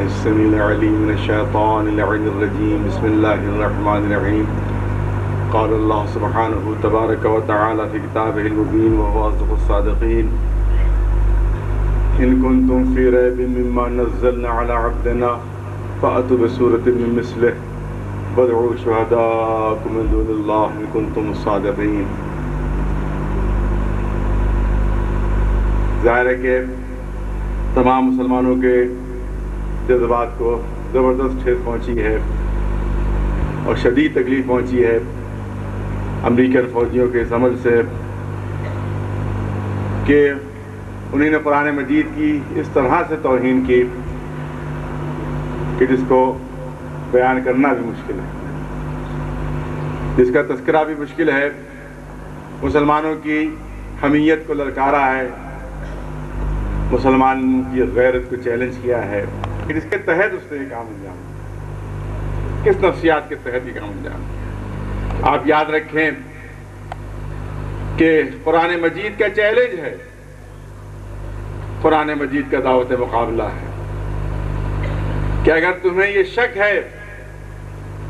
السميع العليم من الشيطان اللعين الرجيم بسم الله الرحمن الرحيم قال الله سبحانه تبارك وتعالى في كتابه المبين وهو أصدق الصادقين إن كنتم في ريب مما نزلنا على عبدنا فأتوا بسورة من مثله وادعوا شهداءكم من دون الله إن كنتم صادقين. ظاہر ہے کہ تمام مسلمانوں کے جذبات کو زبردست ٹھیس پہنچی ہے اور شدید تکلیف پہنچی ہے امریکن فوجیوں کے اس عمل سے کہ انہوں نے قرآن مجید کی اس طرح سے توہین کی کہ جس کو بیان کرنا بھی مشکل ہے، جس کا تذکرہ بھی مشکل ہے. مسلمانوں کی حمیت کو للکارا ہے، مسلمان کی غیرت کو چیلنج کیا ہے کہ اس کے تحت اس نے یہ کام انجام دیا. کس نفسیات کے تحت یہ کام انجام دیا؟ آپ یاد رکھیں کہ قرآن مجید کا چیلنج ہے، قرآن مجید کا دعوت مقابلہ ہے کہ اگر تمہیں یہ شک ہے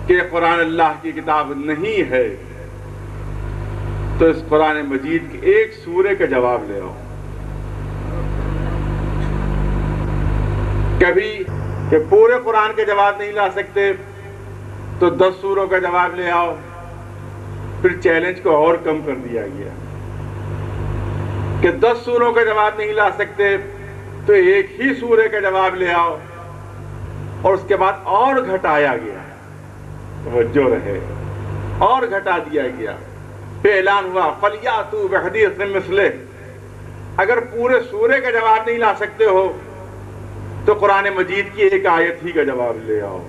کہ قرآن اللہ کی کتاب نہیں ہے تو اس قرآن مجید کے ایک سورے کا جواب لے آؤ. کبھی کہ پورے قرآن کے جواب نہیں لا سکتے تو 10 سوروں کا جواب لے آؤ. پھر چیلنج کو اور کم کر دیا گیا کہ 10 سوروں کا جواب نہیں لا سکتے تو ایک ہی سورے کا جواب لے آؤ، اور اس کے بعد اور گھٹایا گیا، توجہ رہے، اور گھٹا دیا گیا. پھر اعلان ہوا فَلْيَأْتُوا بِحَدِيثٍ مِثْلِهِ، اگر پورے سورے کا جواب نہیں لا سکتے ہو تو قرآن مجید کی ایک آیت ہی کا جواب لے آؤ.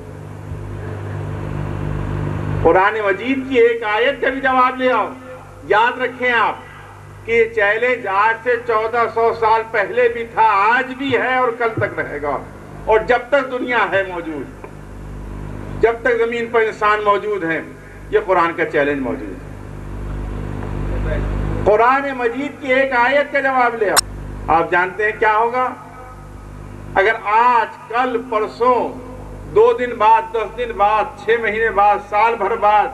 قرآن مجید کی ایک آیت کا بھی جواب لے آؤ. یاد رکھیں آپ کہ یہ چیلنج آج سے 1400 سال پہلے بھی تھا، آج بھی ہے اور کل تک رہے گا. اور جب تک دنیا ہے موجود، جب تک زمین پر انسان موجود ہیں، یہ قرآن کا چیلنج موجود ہے. قرآن مجید کی ایک آیت کا جواب لے آؤ. آپ جانتے ہیں کیا ہوگا اگر آج کل پرسوں 2 دن بعد 10 دن بعد 6 مہینے بعد سال بھر بعد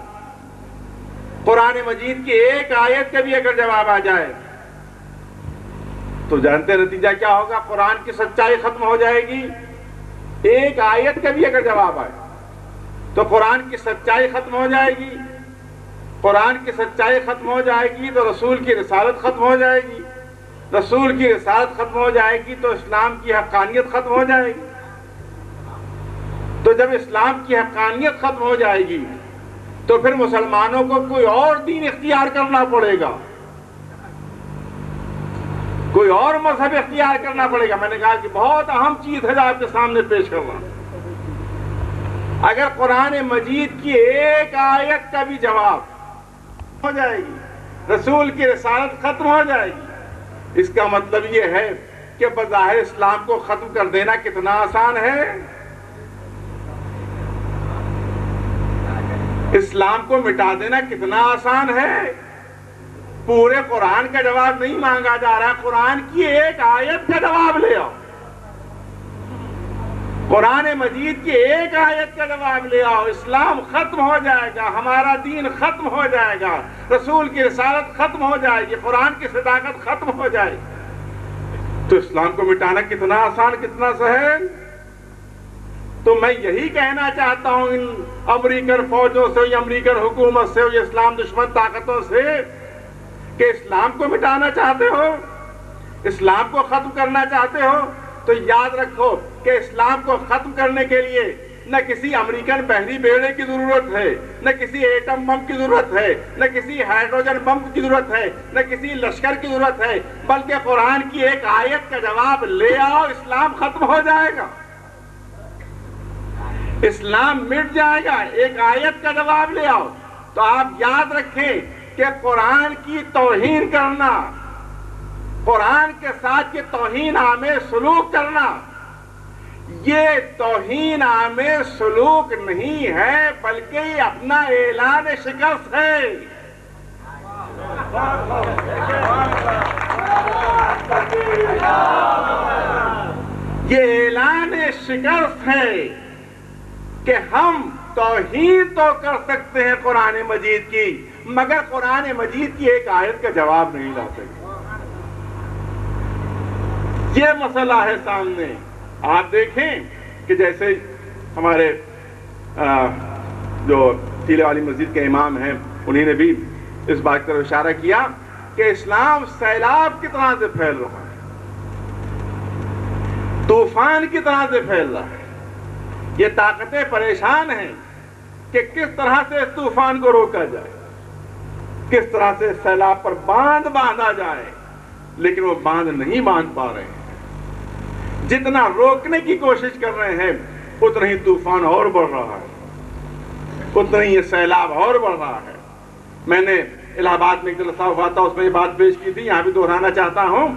قرآن مجید کی ایک آیت کا بھی اگر جواب آ جائے تو جانتے نتیجہ کیا ہوگا؟ قرآن کی سچائی ختم ہو جائے گی. ایک آیت کا بھی اگر جواب آئے تو قرآن کی سچائی ختم ہو جائے گی. قرآن کی سچائی ختم ہو جائے گی تو رسول کی رسالت ختم ہو جائے گی. رسول کی رسالت ختم ہو جائے گی تو اسلام کی حقانیت ختم ہو جائے گی. تو جب اسلام کی حقانیت ختم ہو جائے گی تو پھر مسلمانوں کو کوئی اور دین اختیار کرنا پڑے گا، کوئی اور مذہب اختیار کرنا پڑے گا. میں نے کہا کہ بہت اہم چیز ہے جو آپ کے سامنے پیش کر رہا ہوں. اگر قرآن مجید کی ایک آیت کا بھی جواب ہو جائے گی، رسول کی رسالت ختم ہو جائے گی، اس کا مطلب یہ ہے کہ بظاہر اسلام کو ختم کر دینا کتنا آسان ہے. اسلام کو مٹا دینا کتنا آسان ہے. پورے قرآن کا جواب نہیں مانگا جا رہا، قرآن کی ایک آیت کا جواب لے آؤ. قرآن مجید کی ایک آیت کا جواب لے آؤ. اسلام ختم ہو جائے گا، ہمارا دین ختم ہو جائے گا، رسول کی رسالت ختم ہو جائے گی، قرآن کی صداقت ختم ہو جائے گی. تو اسلام کو مٹانا کتنا آسان، کتنا سہل. تو میں یہی کہنا چاہتا ہوں ان امریکن فوجوں سے، یا امریکن حکومت سے، یا اسلام دشمن طاقتوں سے کہ اسلام کو مٹانا چاہتے ہو، اسلام کو ختم کرنا چاہتے ہو تو یاد رکھو کہ اسلام کو ختم کرنے کے لیے نہ کسی امریکن بحری بیڑے کی ضرورت ہے، نہ کسی ایٹم بم کی ضرورت ہے، نہ کسی ہائیڈروجن بم کی ضرورت ہے، نہ کسی لشکر کی ضرورت ہے، بلکہ قرآن کی ایک آیت کا جواب لے آؤ. اسلام ختم ہو جائے گا، اسلام مٹ جائے گا. ایک آیت کا جواب لے آؤ. تو آپ یاد رکھیں کہ قرآن کی توہین کرنا، قرآن کے ساتھ یہ توہین آمیز سلوک کرنا، یہ توہین آمیز سلوک نہیں ہے بلکہ یہ اپنا اعلان شکست ہے. یہ اعلان شکست ہے کہ ہم توہین تو کر سکتے ہیں قرآن مجید کی، مگر قرآن مجید کی ایک آیت کا جواب نہیں لا سکتے۔ یہ مسئلہ ہے سامنے۔ آپ دیکھیں کہ جیسے ہمارے جو تیلے والی مسجد کے امام ہیں، انہی نے بھی اس بات پر اشارہ کیا کہ اسلام سیلاب کی طرح سے پھیل رہا ہے، طوفان کی طرح سے پھیل رہا ہے۔ یہ طاقتیں پریشان ہیں کہ کس طرح سے اس طوفان کو روکا جائے، کس طرح سے سیلاب پر باندھ باندھا جائے، لیکن وہ باندھ نہیں باندھ پا رہے ہیں۔ جتنا روکنے کی کوشش کر رہے ہیں اتنا ہی طوفان اور بڑھ رہا ہے، اتنا ہی یہ سیلاب اور بڑھ رہا ہے۔ میں نے الہ آباد میں ایک جلسہ ہوا تھا، اس میں یہ بات پیش کی تھی، یہاں بھی دہرانا چاہتا ہوں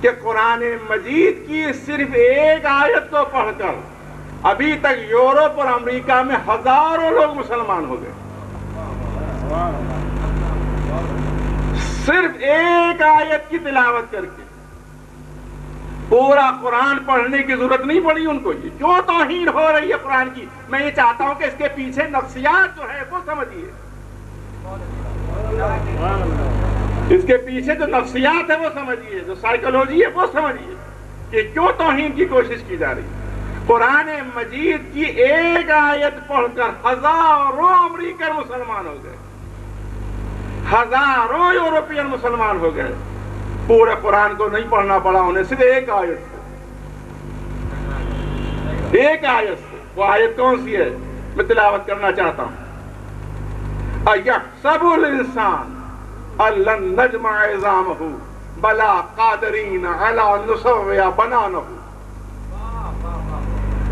کہ قرآن مجید کی صرف ایک آیت کو پڑھ کر ابھی تک یورپ اور امریکہ میں ہزاروں لوگ مسلمان ہو گئے۔ صرف ایک آیت کی تلاوت کر کے پورا قرآن پڑھنے کی ضرورت نہیں پڑی ان کو۔ یہ کیوں توہین ہو رہی ہے قرآن کی؟ میں یہ چاہتا ہوں کہ اس کے پیچھے نفسیات جو ہے وہ سمجھیے، اس کے پیچھے جو نفسیات ہے وہ سمجھیے، جو سائیکولوجی ہے وہ سمجھیے کہ کیوں توہین کی کوشش کی جا رہی ہے۔ قرآن مجید کی ایک آیت پڑھ کر ہزاروں امریکن مسلمان ہو گئے، ہزاروں یورپین مسلمان ہو گئے۔ پورے قرآن کو نہیں پڑھنا پڑا انہیں، صرف ایک آیت سے، ایک آیت سے۔ وہ آیت کون سی ہے؟ میں تلاوت کرنا چاہتا ہوں۔ اَيَحْسَبُ الْإِنسَانُ أَن لَّن نَّجْمَعَ عِظَامَهُ بَلَىٰ قَادِرِينَ عَلَىٰ أَن نُّسَوِّيَ بَنَانَهُ۔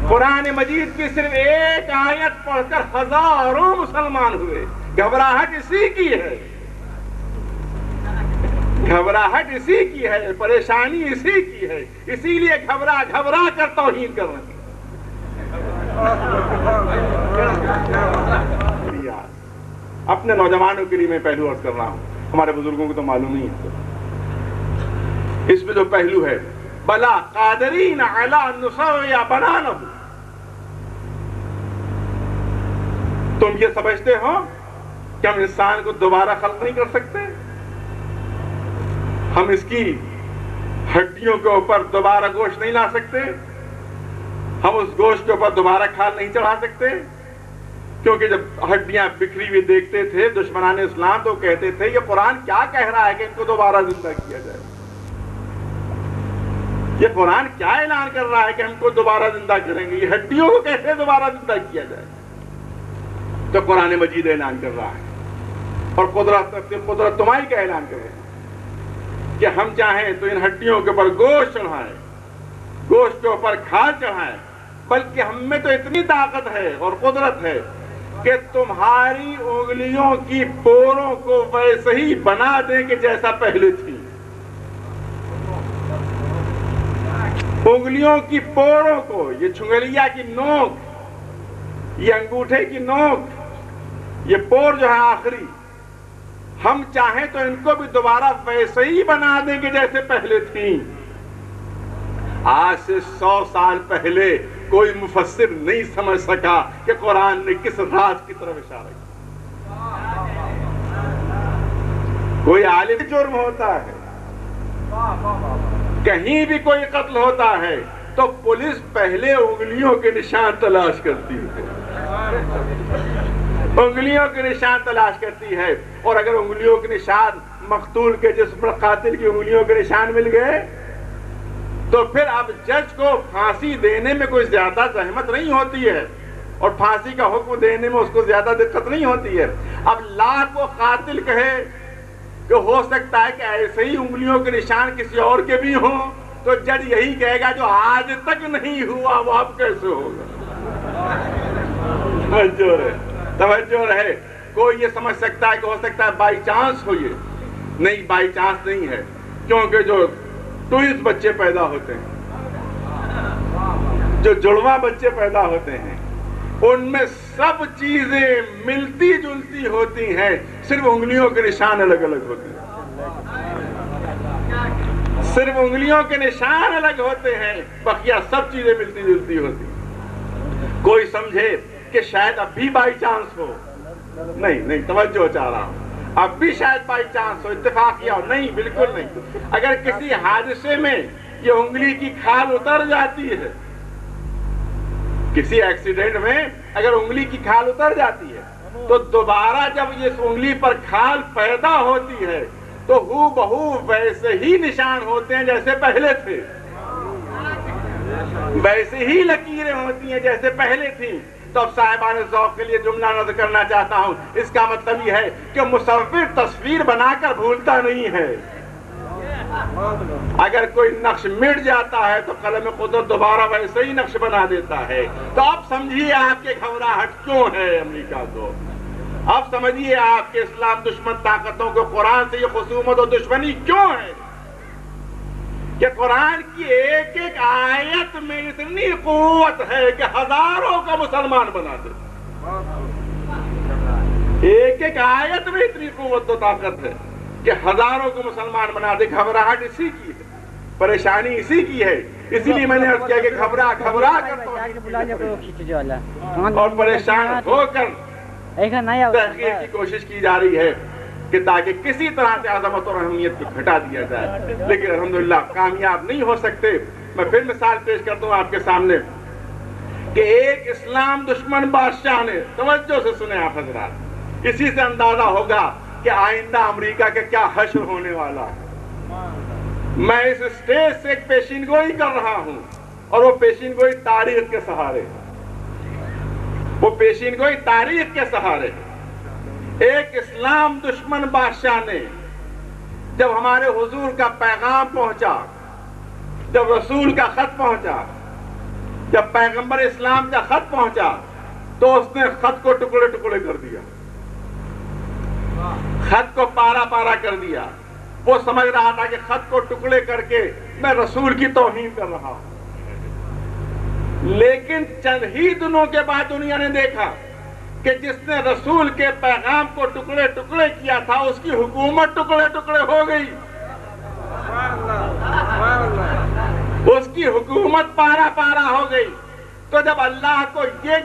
قرآن مجید کی صرف ایک آیت پڑھ کر ہزاروں مسلمان ہوئے۔ گھبراہٹ اسی کی ہے، گھبراہٹ اسی کی ہے، پریشانی اسی کی ہے، اسی لیے گھبرا گھبرا کر توہین کر رہے ہیں۔ اپنے نوجوانوں کے لیے میں پہلو عرض کر رہا ہوں، ہمارے بزرگوں کو تو معلوم نہیں ہے۔ اس میں جو پہلو ہے بلا قادرین علی ان نسوی بنانہ، تم یہ سمجھتے ہو کہ ہم انسان کو دوبارہ خلق نہیں کر سکتے؟ ہم اس کی ہڈیوں کے اوپر دوبارہ گوشت نہیں لا سکتے؟ ہم اس گوشت کے اوپر دوبارہ کھال نہیں چڑھا سکتے؟ کیونکہ جب ہڈیاں بکھری ہوئی دیکھتے تھے دشمنان اسلام تو کہتے تھے یہ قرآن کیا کہہ رہا ہے کہ ان کو دوبارہ زندہ کیا جائے، یہ قرآن کیا اعلان کر رہا ہے کہ ہم کو دوبارہ زندہ کریں گے، یہ ہڈیوں کو کیسے دوبارہ زندہ کیا جائے؟ تو قرآن مجید اعلان کر رہا ہے، اور قدرت تمہاری کا اعلان کر رہا ہے کہ ہم چاہیں تو ان ہڈیوں کے اوپر گوشت چڑھائیں، گوشت کے اوپر کھال چڑھائیں، بلکہ ہم میں تو اتنی طاقت ہے اور قدرت ہے کہ تمہاری انگلیوں کی پوروں کو ویسے ہی بنا دیں کہ جیسا پہلے تھی۔ انگلیوں کی پوروں کو، یہ چھنگلیا کی نوک، یہ انگوٹھے کی نوک، یہ پور جو ہے آخری، ہم چاہیں تو ان کو بھی دوبارہ ویسے ہی بنا دیں کہ جیسے پہلے تھیں۔ آج سے 100 سال پہلے کوئی مفسر نہیں سمجھ سکا کہ قرآن نے کس راز کی طرف اشارہ کیا۔ کوئی عالم جرم ہوتا ہے، کہیں بھی کوئی قتل ہوتا ہے تو پولیس پہلے انگلیوں کے نشان تلاش کرتی ہے، انگلیوں کے نشان تلاش کرتی ہے، اور اگر انگلیوں کے نشان مقتول کے جسم پر قاتل کی انگلیوں کے نشان مل گئے تو پھر اب جج کو پھانسی دینے میں کوئی زیادہ زحمت نہیں ہوتی ہے، اور پھانسی کا حکم دینے میں اس کو زیادہ دقت نہیں ہوتی ہے۔ اب لاکھ وہ قاتل کہے کہ ہو سکتا ہے کہ ایسے ہی انگلیوں کے نشان کسی اور کے بھی ہوں، تو جج یہی کہے گا جو آج تک نہیں ہوا وہ اب کیسے ہوگا۔ توجہ رہے، کوئی یہ سمجھ سکتا ہے کہ ہو سکتا ہے بائی چانس ہو، یہ نہیں، بائی چانس نہیں ہے، کیونکہ جو ٹوئنز بچے پیدا ہوتے ہیں، جو جڑواں بچے پیدا ہوتے ہیں، ان میں سب چیزیں ملتی جلتی ہوتی ہیں، صرف انگلیوں کے نشان الگ الگ ہوتے ہیں۔ صرف انگلیوں کے نشان الگ ہوتے ہیں، بقیہ سب چیزیں ملتی جلتی ہوتی. کوئی سمجھے کہ شاید اب بھی بائی چانس ہو، نہیں توجہ چاہ رہا ہوں، اب بھی شاید بائی چانس ہو، اتفاقیہ ہو، نہیں بالکل نہیں. اگر کسی حادثے میں یہ انگلی کی کھال اتر جاتی ہے، کسی ایکسیڈنٹ میں اگر انگلی کی کھال اتر جاتی ہے تو دوبارہ جب یہ انگلی پر کھال پیدا ہوتی ہے تو ہو بہو ویسے ہی نشان ہوتے ہیں جیسے پہلے تھے، ویسے ہی لکیریں ہوتی ہیں جیسے پہلے تھیں. تو اب صاحبان ذوق کے لیے جملہ نقل کرنا چاہتا ہوں. اس کا مطلب یہ ہے کہ مصور تصویر بنا کر بھولتا نہیں ہے. اگر کوئی نقش مٹ جاتا ہے تو قلم قدرت دوبارہ ویسے ہی نقش بنا دیتا ہے. تو اب سمجھیے آپ کے گھبراہٹ کیوں ہے امریکہ کو، اب سمجھیے آپ کے اسلام دشمن طاقتوں کو قرآن سے یہ خصومت و دشمنی کیوں ہے کہ قرآن کی ایک ایک آیت میں اتنی قوت ہے کہ ہزاروں کا مسلمان بنا دے. ایک ایک آیت میں اتنی قوت و طاقت ہے کہ ہزاروں کو مسلمان بنا دے. گھبراہٹ اسی کی ہے، پریشانی اسی کی ہے. اسی لیے میں نے عرض کیا کہ گھبرا کر اور پریشان ہو کر تحقیق کی کوشش کی جا رہی ہے کہ تاکہ کسی طرح سے عظمت اور اہمیت کو گھٹا دیا جائے، لیکن الحمدللہ کامیاب نہیں ہو سکتے. میں پھر مثال پیش کرتا ہوں آپ کے سامنے کہ ایک اسلام دشمن بادشاہ نے، توجہ سے سنیں آپ حضرات، اسی سے اندازہ ہوگا کہ آئندہ امریکہ کا کیا حشر ہونے والا ہے. میں اس اسٹیج سے ایک پیشین گوئی کر رہا ہوں اور وہ پیشین گوئی تاریخ کے سہارے، وہ پیشین گوئی تاریخ کے سہارے. ایک اسلام دشمن بادشاہ نے جب ہمارے حضور کا پیغام پہنچا، جب رسول کا خط پہنچا، جب پیغمبر اسلام کا خط پہنچا تو اس نے خط کو ٹکڑے ٹکڑے کر دیا، خط کو پارا پارا کر دیا. وہ سمجھ رہا تھا کہ خط کو ٹکڑے کر کے میں رسول کی توہین کر رہا ہوں. لیکن چند ہی دنوں کے بعد دنیا نے دیکھا کہ جس نے رسول کے پیغام کو ٹکڑے ٹکڑے کیا تھا اس کی حکومت ٹکڑے ٹکڑے ہو گئی، اس کی حکومت پارا پارا ہو گئی. تو جب اللہ کو یہ